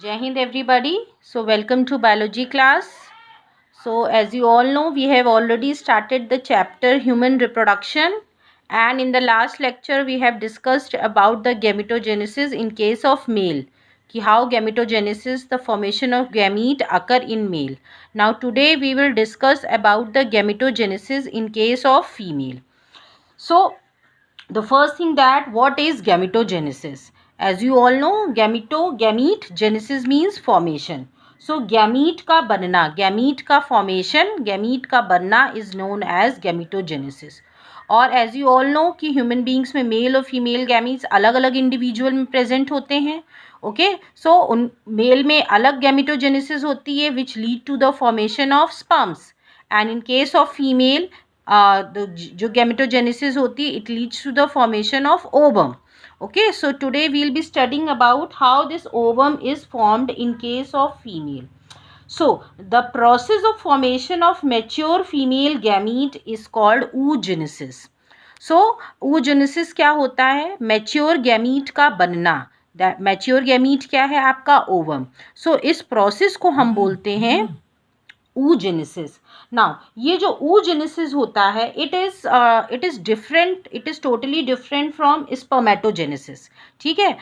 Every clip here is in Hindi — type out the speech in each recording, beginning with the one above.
Jai Hind everybody. So welcome to biology class. So as you all know, we have already started the chapter human reproduction, and in the last lecture we have discussed about the gametogenesis in case of male, ki how gametogenesis, the formation of gamete, occur in male. Now today we will discuss about the gametogenesis in case of female. So the first thing, that what is gametogenesis? As you all know, gamete genesis means formation. So gamete का बनना, gamete का formation, gamete का बनना is known as gametogenesis. और एज यू ऑल नो कि ह्यूमन बींग्स में मेल और फीमेल गैमीट्स अलग अलग इंडिविजुअल में प्रेजेंट होते हैं. ओके, सो उन मेल में अलग गैमिटोजेनेसिस होती है which lead to the formation of sperms, and in case of female जो गैमिटोजेनेसिस होती है it leads to the formation of ovum. Okay, so today we'll be studying about how this ovum is formed in case of female. So the process of formation of mature female gamete is called oogenesis. So oogenesis क्या होता है? Mature gamete का बनना. Mature gamete क्या है? आपका ovum. So इस process को हम बोलते हैं oogenesis. Now ये जो oogenesis होता है it is different, it is totally different from spermatogenesis. ठीक है,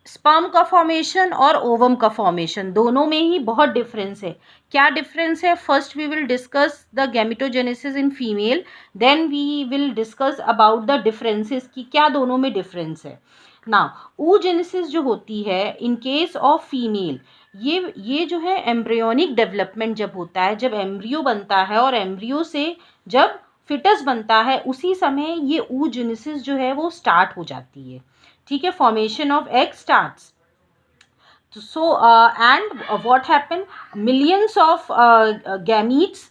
स्पर्म का फॉर्मेशन और ओवम का फॉर्मेशन दोनों में ही बहुत डिफरेंस है. क्या डिफरेंस है? First we will discuss the gametogenesis in female, then we will discuss about the differences कि क्या दोनों में डिफरेंस है. नाउ oogenesis जो होती है इन केस ऑफ फीमेल, ये जो है एम्ब्रियोनिक डेवलपमेंट जब होता है, जब एम्ब्रियो बनता है और एम्ब्रियो से जब फिटस बनता है उसी समय ये oogenesis जो है वो स्टार्ट हो जाती है. ठीक है, formation of egg starts. So and what happen, millions of gametes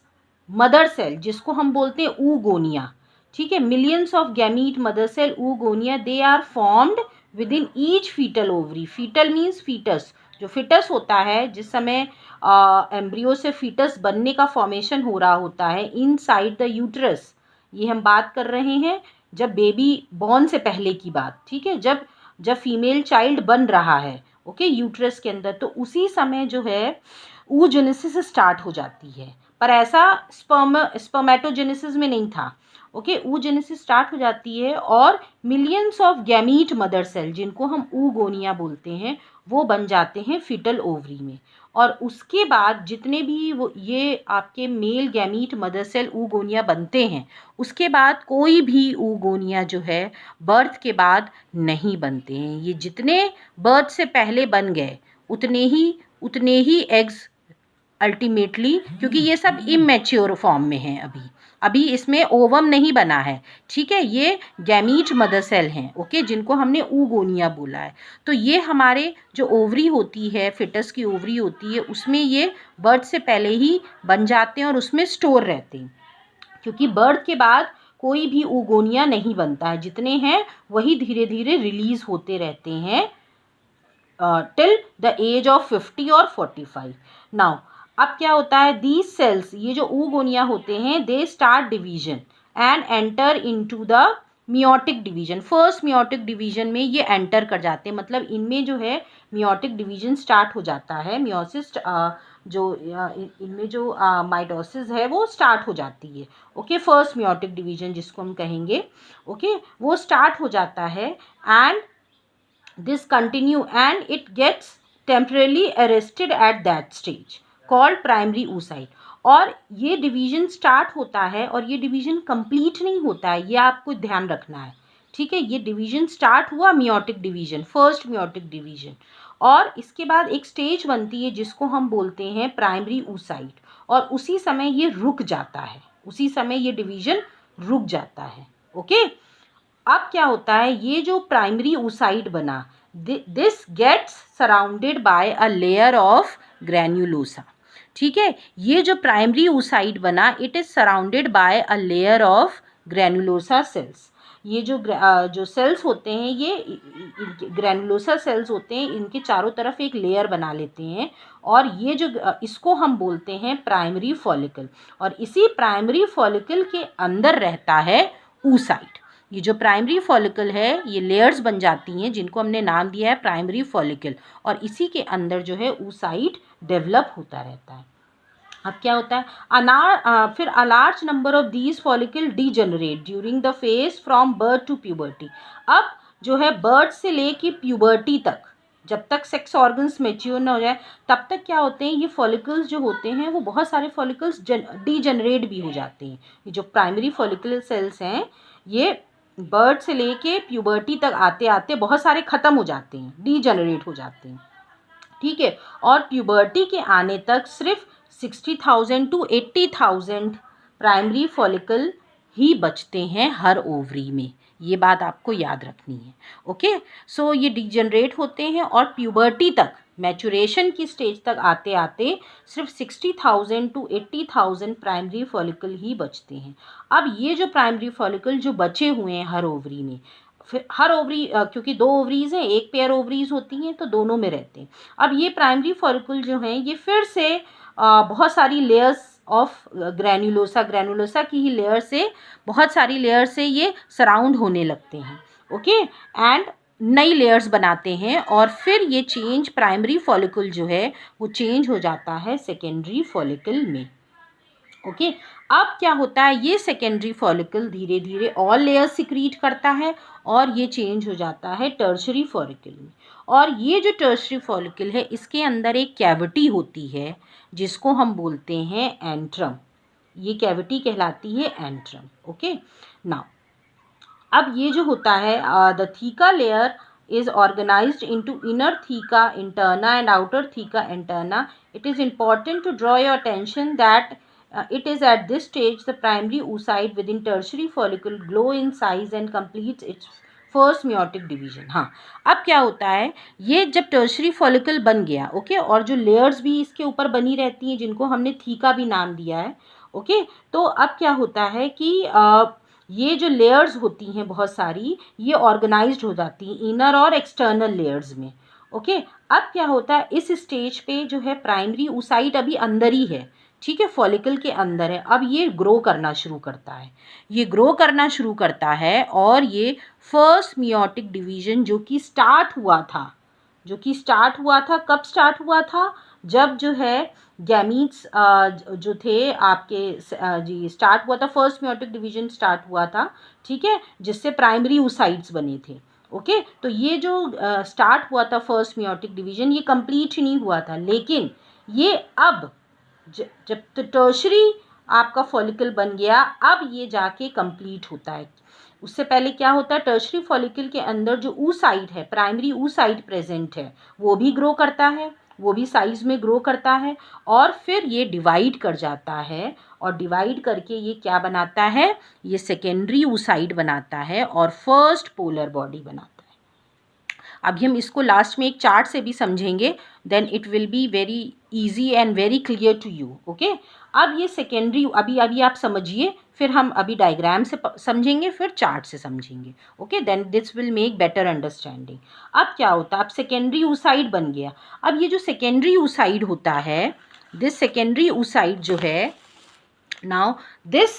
mother cell जिसको हम बोलते हैं oogonia. ठीक है, millions of gamete mother cell oogonia, they are formed with in each fetal ovary. Fetal means fetus. जो फिटस होता है, जिस समय एम्ब्रियो से फीटस बनने का फॉर्मेशन हो रहा होता है इनसाइड द यूट्रस, ये हम बात कर रहे हैं जब बेबी बॉर्न से पहले की बात. ठीक है, जब फीमेल चाइल्ड बन रहा है ओके यूट्रस के अंदर, तो उसी समय जो है oogenesis स्टार्ट हो जाती है. पर ऐसा स्पर्मेटोजेनेसिस में नहीं था. ओके, oogenesis स्टार्ट हो जाती है और millions of gamete mother cell जिनको हम oogonia बोलते हैं वो बन जाते हैं फिटल ओवरी में. और उसके बाद जितने भी वो ये आपके male gamete mother cell oogonia बनते हैं, उसके बाद कोई भी oogonia जो है बर्थ के बाद नहीं बनते हैं. ये जितने बर्थ से पहले बन गए उतने ही एग्स अल्टीमेटली, क्योंकि ये सब इमेच्योर फॉर्म में हैं अभी इसमें ओवम नहीं बना है. ठीक है, ये गैमीट मदर सेल हैं ओके, जिनको हमने oogonia बोला है. तो ये हमारे जो ओवरी होती है, फिटस की ओवरी होती है, उसमें ये बर्थ से पहले ही बन जाते हैं और उसमें स्टोर रहते हैं. क्योंकि बर्थ के बाद कोई भी oogonia नहीं बनता है, जितने हैं वही धीरे धीरे रिलीज होते रहते हैं टिल द एज ऑफ 50 और 45. नाउ अब क्या होता है, दीज सेल्स, ये जो oogonia होते हैं, they start division and enter into the meiotic division. First meiotic division में ये एंटर कर जाते हैं, मतलब इनमें जो है मियोटिक डिवीजन स्टार्ट हो जाता है. मियोसिस इनमें जो माइटोसिस है वो स्टार्ट हो जाती है. ओके, फर्स्ट मियोटिक डिवीजन जिसको हम कहेंगे ओके, वो स्टार्ट हो जाता है and this continue and it gets temporarily arrested at that stage called primary oocyte. और ये डिवीजन स्टार्ट होता है और ये डिवीजन कंप्लीट नहीं होता है, ये आपको ध्यान रखना है. ठीक है, ये डिवीजन स्टार्ट हुआ meiotic division, first meiotic division, और इसके बाद एक स्टेज बनती है जिसको हम बोलते हैं प्राइमरी oocyte, और उसी समय ये रुक जाता है, उसी समय ये डिवीजन रुक जाता है. ओके, अब क्या होता है, ये जो प्राइमरी oocyte बना, this gets surrounded by a layer of granulosa. ठीक है, ये जो प्राइमरी oocyte बना, it is surrounded by a layer of granulosa cells. ये जो सेल्स होते हैं, ये ग्रैन्युलोसा सेल्स होते हैं, इनके चारों तरफ एक लेयर बना लेते हैं, और ये जो इसको हम बोलते हैं प्राइमरी फॉलिकल, और इसी प्राइमरी फॉलिकल के अंदर रहता है oocyte. ये जो प्राइमरी फॉलिकल है ये लेयर्स बन जाती हैं जिनको हमने नाम दिया है प्राइमरी फॉलिकल, और इसी के अंदर जो है oocyte डेवलप होता रहता है। अब क्या होता है, फिर a large number of these follicle degenerate during the phase from birth to puberty. अब जो है बर्थ से लेके प्यूबर्टी तक, जब तक सेक्स ऑर्गन्स मेच्योर ना हो जाए तब तक क्या होते हैं, ये फॉलिकल्स जो होते हैं वो बहुत सारे फॉलिकल्स डीजनरेट भी हो जाते हैं। ये जो प्राइमरी फॉलिकुलर सेल्स हैं ये बर्थ से लेके प्यूबर्टी तक आते आते बहुत सारे ख़त्म हो जाते हैं, डीजनरेट हो जाते हैं, ठीक है। और प्यूबर्टी के आने तक सिर्फ 60,000 to 80,000 प्राइमरी फॉलिकल ही बचते हैं हर ओवरी में, ये बात आपको याद रखनी है। ओके, सो ये डिजनरेट होते हैं और प्यूबर्टी तक, मैचुरेशन की स्टेज तक आते आते सिर्फ 60,000 to 80,000 प्राइमरी फॉलिकल ही बचते हैं। अब ये जो प्राइमरी फॉलिकल जो बचे हुए हैं हर ओवरी में, फिर हर ओवरी क्योंकि 2 ओवरीज हैं, एक पेयर ओवरीज होती हैं तो दोनों में रहते हैं। अब ये प्राइमरी फॉलिकल जो हैं ये फिर से बहुत सारी लेयर्स ऑफ ग्रैनुलोसा की ही लेयर से, बहुत सारी लेयर से ये सराउंड होने लगते हैं। ओके, एंड नई लेयर्स बनाते हैं और फिर ये चेंज प्राइमरी फॉलिकल जो है वो चेंज हो जाता है सेकेंडरी फॉलिकल में। ओके, अब क्या होता है, ये सेकेंडरी फॉलिकल धीरे धीरे और लेयर सिक्रीट करता है और ये चेंज हो जाता है टर्शरी फॉलिकल में। और ये जो टर्शरी फॉलिकल है इसके अंदर एक कैविटी होती है जिसको हम बोलते हैं एंट्रम। ये कैविटी कहलाती है एंट्रम। ओके, नाउ अब ये जो होता है the theca layer is organized into inner theca interna and outer theca interna. It is important to draw your attention that it is at this stage the primary oocyte within tertiary follicle grow in size and completes its first meiotic division. हाँ, अब क्या होता है, ये जब टर्शरी फॉलिकल बन गया, ओके, और जो लेयर्स भी इसके ऊपर बनी रहती हैं जिनको हमने थीका भी नाम दिया है। ओके, तो अब क्या होता है कि ये जो लेयर्स होती हैं बहुत सारी, ये ऑर्गेनाइज्ड हो जाती हैं इनर और एक्सटर्नल लेयर्स में। ओके, अब क्या होता है, इस स्टेज पे जो है प्राइमरी oocyte अभी अंदर ही है, ठीक है, फॉलिकल के अंदर है। अब ये ग्रो करना शुरू करता है, ये ग्रो करना शुरू करता है और ये फर्स्ट मियोटिक डिवीजन जो कि स्टार्ट हुआ था, कब स्टार्ट हुआ था, जब जो है गैमीट्स जो थे आपके जी स्टार्ट हुआ था, फर्स्ट मियोटिक डिवीजन स्टार्ट हुआ था, ठीक है, जिससे प्राइमरी oocytes बने थे। ओके, तो ये जो स्टार्ट हुआ था फर्स्ट मियोटिक डिवीजन, ये कंप्लीट ही नहीं हुआ था, लेकिन ये अब जब तो टर्शरी आपका फॉलिकल बन गया, अब ये जाके कंप्लीट होता है। उससे पहले क्या होता है, टर्शरी फॉलिकल के अंदर जो oocyte है, प्राइमरी oocyte प्रेजेंट है, वो भी ग्रो करता है, वो भी साइज में ग्रो करता है और फिर ये डिवाइड कर जाता है, और डिवाइड करके ये क्या बनाता है, ये सेकेंडरी oocyte बनाता है और फर्स्ट पोलर बॉडी बनाता है। अभी हम इसको लास्ट में एक चार्ट से भी समझेंगे, then it will be very easy and very clear to you. Okay, अब ये सेकेंडरी अभी आप समझिए, फिर हम अभी डायग्राम से समझेंगे, फिर चार्ट से समझेंगे। Okay, then this will make better understanding. अब क्या होता है, अब सेकेंडरी oocyte बन गया। अब ये जो सेकेंडरी oocyte होता है, दिस सेकेंडरी oocyte जो है, नाउ दिस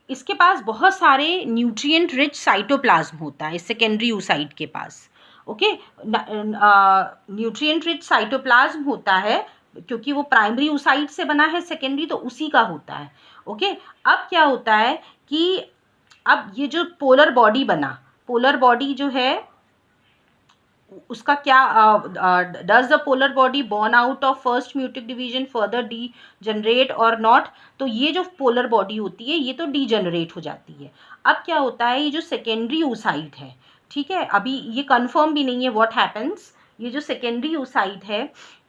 इसके पास बहुत सारे न्यूट्रिएंट रिच साइटोप्लाज्म होता है इस सेकेंडरी oocyte के पास। ओके, न्यूट्रिएंट रिच साइटोप्लाज्म होता है क्योंकि वो प्राइमरी oocyte से बना है, सेकेंडरी तो उसी का होता है। ओके, अब क्या होता है कि अब ये जो पोलर बॉडी बना, पोलर बॉडी जो है उसका क्या, does the polar body born out of first meiotic division further D generate और नॉट, तो ये जो पोलर बॉडी होती है ये तो डी जनरेट हो जाती है। अब क्या होता है, ये जो सेकेंडरी oocyte है, ठीक है, अभी ये कंफर्म भी नहीं है व्हाट हैपन्स, ये जो सेकेंडरी oocyte है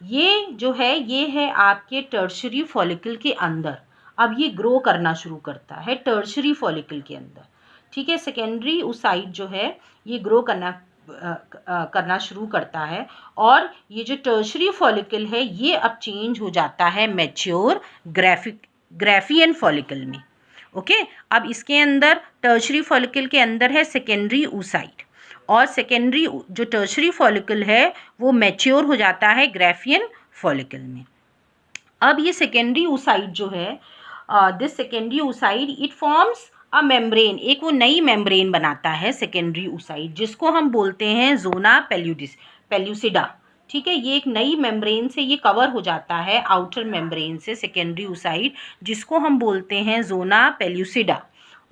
ये जो है, ये है आपके टर्शरी फॉलिकल के अंदर। अब ये ग्रो करना शुरू करता है टर्शरी फॉलिकल के अंदर, ठीक है, सेकेंडरी oocyte जो है ये ग्रो करना शुरू करता है और ये जो टर्शरी फॉलिकल है ये अब चेंज हो जाता है मैच्योर ग्राफियन फॉलिकल में। ओके, अब इसके अंदर टर्शरी फॉलिकल के अंदर है सेकेंडरी oocyte और सेकेंडरी जो टर्शरी फॉलिकल है वो मैच्योर हो जाता है ग्राफियन फॉलिकल में। अब ये सेकेंडरी oocyte जो है, this secondary oocyte it forms a membrane, एक वो नई मेम्ब्रेन बनाता है सेकेंडरी oocyte, जिसको हम बोलते हैं जोना पेल्यूसिडा। ठीक है, ये एक नई मेम्ब्रेन से ये कवर हो जाता है, आउटर मेम्ब्रेन से सेकेंडरी oocyte, जिसको हम बोलते हैं जोना पेल्यूसिडा।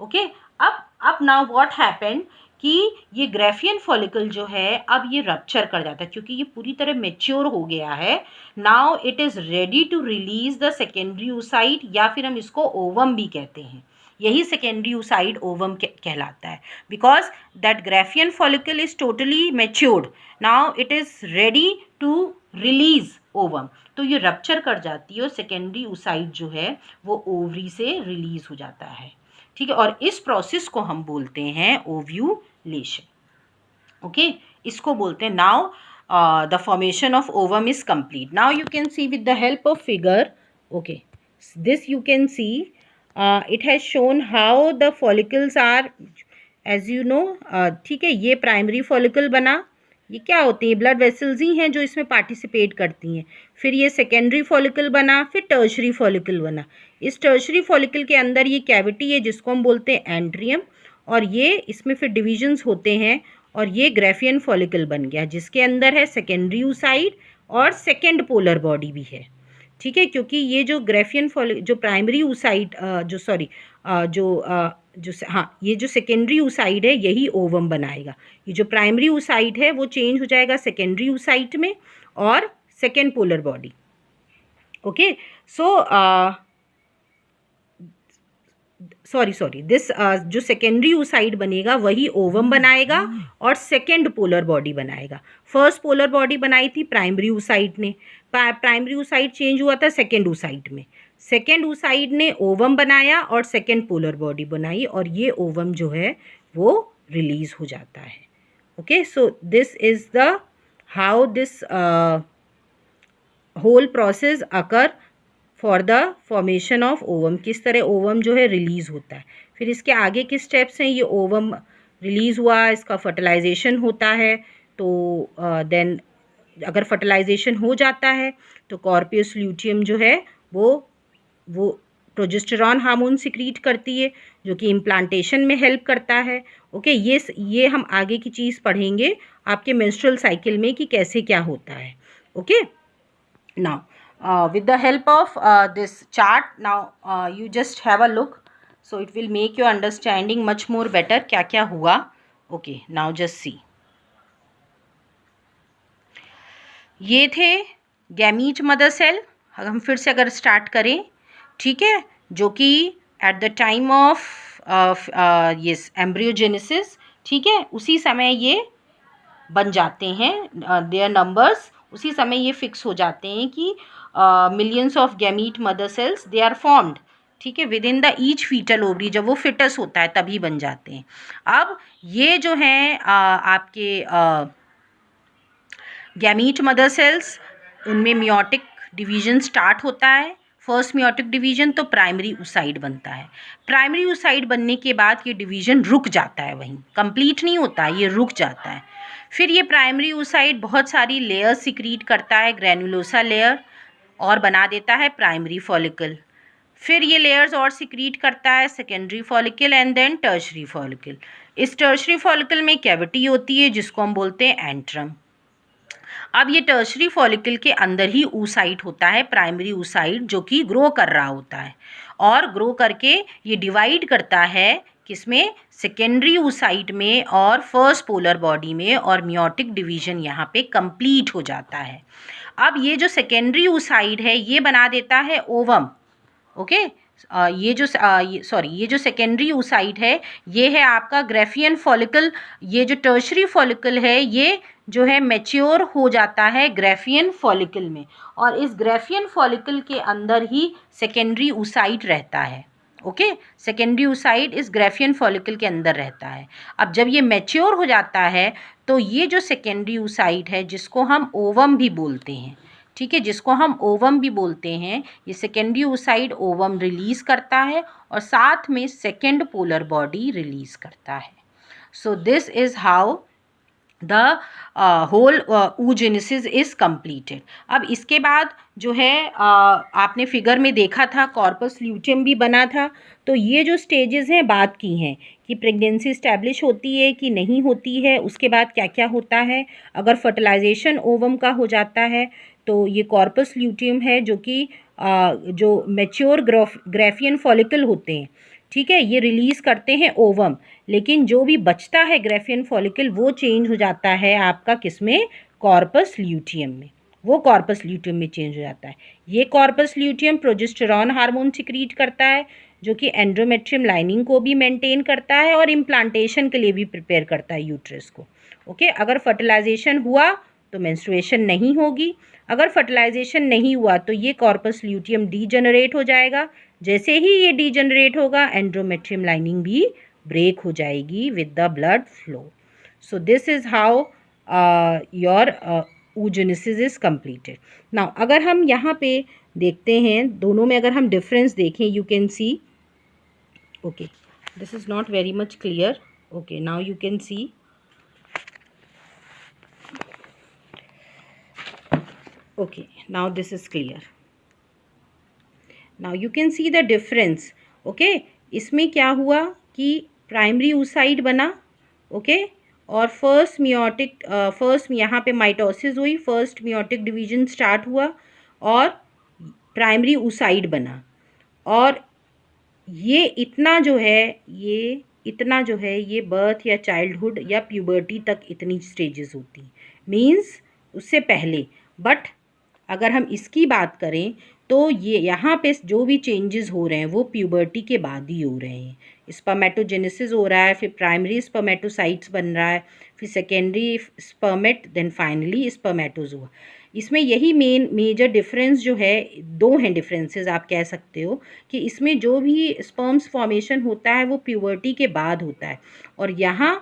ओके, अब नाउ व्हाट हैपेंड कि ये ग्राफियन फॉलिकल जो है अब ये रप्चर कर जाता है, क्योंकि ये पूरी तरह मेच्योर हो गया है। Now it is ready to release the secondary oocyte, या फिर हम इसको ओवम भी कहते हैं। यही सेकेंडरी oocyte ओवम कहलाता है, because that graafian follicle is totally matured, now it is ready to release ovum. तो ये रप्चर कर जाती है और सेकेंडरी oocyte जो है वो ओवरी से रिलीज हो जाता है। ठीक है, और इस प्रोसेस को हम बोलते हैं ओव्यूलेशन। ओके, इसको बोलते हैं। Now the formation of ovum is complete. Now you can see with the help of figure, okay, this you can see it has shown how the follicles are, as you know. ठीक है, ये प्राइमरी फॉलिकल बना, ये क्या होती है, ब्लड वेसल्स ही हैं जो इसमें पार्टिसिपेट करती हैं। फिर ये सेकेंडरी फॉलिकल बना, फिर टर्शरी फॉलिकल बना। इस टर्शरी फॉलिकल के अंदर ये कैविटी है जिसको हम बोलते हैं एंड्रियम, और ये इसमें फिर डिविजन्स होते हैं, और ये ग्राफियन फॉलिकल बन गया जिसके अंदर है सेकेंडरी oocyte और सेकेंड पोलर बॉडी भी है। ठीक है, क्योंकि ये जो ग्राफियन जो प्राइमरी oocyte हाँ, ये जो सेकेंडरी oocyte है यही ओवम बनाएगा। ये जो प्राइमरी oocyte है वो चेंज हो जाएगा सेकेंडरी oocyte में और second polar body. Okay, so sorry this जो सेकेंडरी oocyte बनेगा वही ओवम बनाएगा और सेकेंड पोलर बॉडी बनाएगा। फर्स्ट पोलर बॉडी बनाई थी प्राइमरी oocyte ने, प्राइमरी oocyte चेंज हुआ था सेकेंड oocyte में, सेकेंड oocyte ने ओवम बनाया और सेकेंड पोलर बॉडी बनाई, और ये ओवम जो है वो रिलीज हो जाता है। Okay, so this is the how this whole process occur for the formation of ovum. किस तरह ओवम जो है रिलीज होता है। फिर इसके आगे के स्टेप्स हैं, ये ओवम रिलीज हुआ, इसका फर्टिलाइजेशन होता है, तो देन अगर फर्टिलाइजेशन हो जाता है तो कॉर्पियस ल्यूटियम जो है वो प्रोजेस्टेरॉन हार्मोन सिक्रीट करती है जो कि इम्प्लांटेशन में हेल्प करता है। ओके, ये हम आगे की चीज़ पढ़ेंगे आपके मेंस्ट्रुअल साइकिल में कि कैसे क्या होता है। Okay, now with the help of this chart, now you just have a look, so it will make your understanding much more better क्या क्या हुआ। okay, now just see, ये थे गैमीट मदर सेल। हम फिर से अगर स्टार्ट करें, ठीक है, जो कि at the time of yes embryogenesis, ठीक है, उसी समय ये बन जाते हैं, देयर नंबर्स उसी समय ये फिक्स हो जाते हैं कि millions of gamete mother cells they are formed. ठीक है, with in the each fetal ovary, जब वो फिटस होता है तभी बन जाते हैं। अब ये जो हैं आपके गैमीट मदर सेल्स, उनमें मियोटिक डिवीजन स्टार्ट होता है। फर्स्ट मियोटिक डिवीजन तो प्राइमरी oocyte बनता है। प्राइमरी oocyte बनने के बाद ये डिवीजन रुक जाता है, वहीं कंप्लीट नहीं होता, ये रुक जाता है। फिर ये प्राइमरी oocyte बहुत सारी लेयर्स सिक्रीट करता है, ग्रैनुलोसा लेयर, और बना देता है प्राइमरी फॉलिकल। फिर ये लेयर्स और सिक्रीट करता है secondary follicle and then tertiary follicle. इस टर्शरी फॉलिकल में कैविटी होती है जिसको हम बोलते हैं एंट्रम। अब ये टर्शरी फॉलिकल के अंदर ही oocyte होता है, प्राइमरी oocyte, जो कि ग्रो कर रहा होता है, और ग्रो करके ये डिवाइड करता है किसमें, सेकेंडरी oocyte में और फर्स्ट पोलर बॉडी में, और मियोटिक डिवीजन यहाँ पे कंप्लीट हो जाता है। अब ये जो सेकेंडरी oocyte है ये बना देता है ओवम। ओके, ये जो सेकेंडरी oocyte है ये है आपका ग्राफियन फॉलिकल। ये जो टर्शरी फॉलिकल है ये जो है मैच्योर हो जाता है ग्राफियन फॉलिकल में, और इस ग्राफियन फॉलिकल के अंदर ही सेकेंडरी oocyte रहता है। ओके, सेकेंडरी oocyte इस ग्राफियन फॉलिकल के अंदर रहता है। अब जब ये मैच्योर हो जाता है तो ये जो सेकेंडरी oocyte है जिसको हम ओवम भी बोलते हैं, ठीक है, जिसको हम ओवम भी बोलते हैं, ये सेकेंडरी oocyte ओवम रिलीज करता है और साथ में सेकेंड पोलर बॉडी रिलीज करता है। So this is how the whole oogenesis इज completed. अब इसके बाद जो है आपने फिगर में देखा था कॉर्पस ल्यूटियम भी बना था. तो ये जो स्टेजेस हैं बात की हैं कि प्रेगनेंसी इस्टेब्लिश होती है कि नहीं होती है, उसके बाद क्या क्या होता है. अगर फर्टिलाइजेशन ओवम का हो जाता है तो ये कॉर्पस ल्यूटियम है जो कि जो मैच्योर ग्राफियन फॉलिकल होते हैं, ठीक है, ये रिलीज़ करते हैं ओवम. लेकिन जो भी बचता है ग्राफियन फॉलिकल वो चेंज हो जाता है आपका किस में, कॉर्पस ल्यूटियम में. वो कॉर्पस ल्यूटियम में चेंज हो जाता है. ये corpus luteum progesterone hormone secrete करता है जो कि एंडोमेट्रियम लाइनिंग को भी मेंटेन करता है और इम्प्लांटेशन के लिए भी प्रिपेयर करता है यूट्रस को. ओके, अगर फर्टिलाइजेशन हुआ तो मेंस्ट्रुएशन नहीं होगी. अगर फर्टिलाइजेशन नहीं हुआ तो ये कॉर्पस ल्यूटियम डीजनरेट हो जाएगा. जैसे ही ये डीजनरेट होगा एंडोमेट्रियम लाइनिंग भी ब्रेक हो जाएगी with the blood flow. So this is how your oogenesis इज completed. नाउ अगर हम यहाँ पे देखते हैं दोनों में, अगर हम डिफरेंस देखें, you can C, okay, this is not very much clear. Okay, now you can C. Okay, now this is clear. Now you can see the difference. Okay, इसमें क्या हुआ कि प्राइमरी oocyte बना. ओके, और फर्स्ट यहाँ पे माइटोसिस हुई, फर्स्ट मियोटिक डिवीजन स्टार्ट हुआ और प्राइमरी oocyte बना. और ये इतना जो है ये बर्थ या चाइल्डहुड या प्यूबर्टी तक इतनी स्टेजेस होती हैं, मीन्स उससे पहले. बट अगर हम इसकी बात करें तो ये यहाँ पे जो भी चेंजेस हो रहे हैं वो प्यूबर्टी के बाद ही हो रहे हैं. स्पर्मेटोजेनेसिस हो रहा है, फिर प्राइमरी स्पर्मेटोसाइट्स बन रहा है, फिर सेकेंडरी स्पर्मेट, देन फाइनली स्पर्मेटोजोआ. इसमें यही मेजर डिफरेंस जो है, दो हैं डिफरेंसेस आप कह सकते हो कि इसमें जो भी स्पर्म्स फॉर्मेशन होता है वो प्यूबर्टी के बाद होता है और यहाँ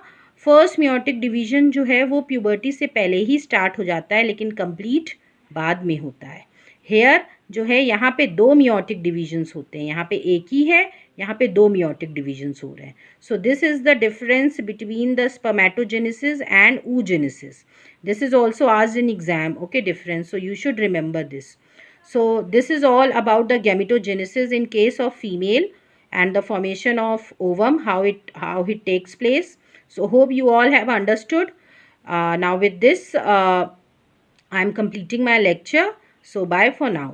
फर्स्ट मियोटिक डिवीजन जो है वो प्यूबर्टी से पहले ही स्टार्ट हो जाता है लेकिन कंप्लीट बाद में होता है. हेयर जो है यहाँ पे दो मियोटिक डिवीजन्स होते हैं, यहाँ पे एक ही है, यहाँ पे दो मियोटिक डिवीजन्स हो रहे हैं. So this is the difference between the spermatogenesis and oogenesis. This is also asked in exam. Okay, difference. So you should remember this. So this is all about the gametogenesis in case of female and the formation of ovum, how it takes place. So hope you all have understood. Now with this I am completing my lecture. So bye for now.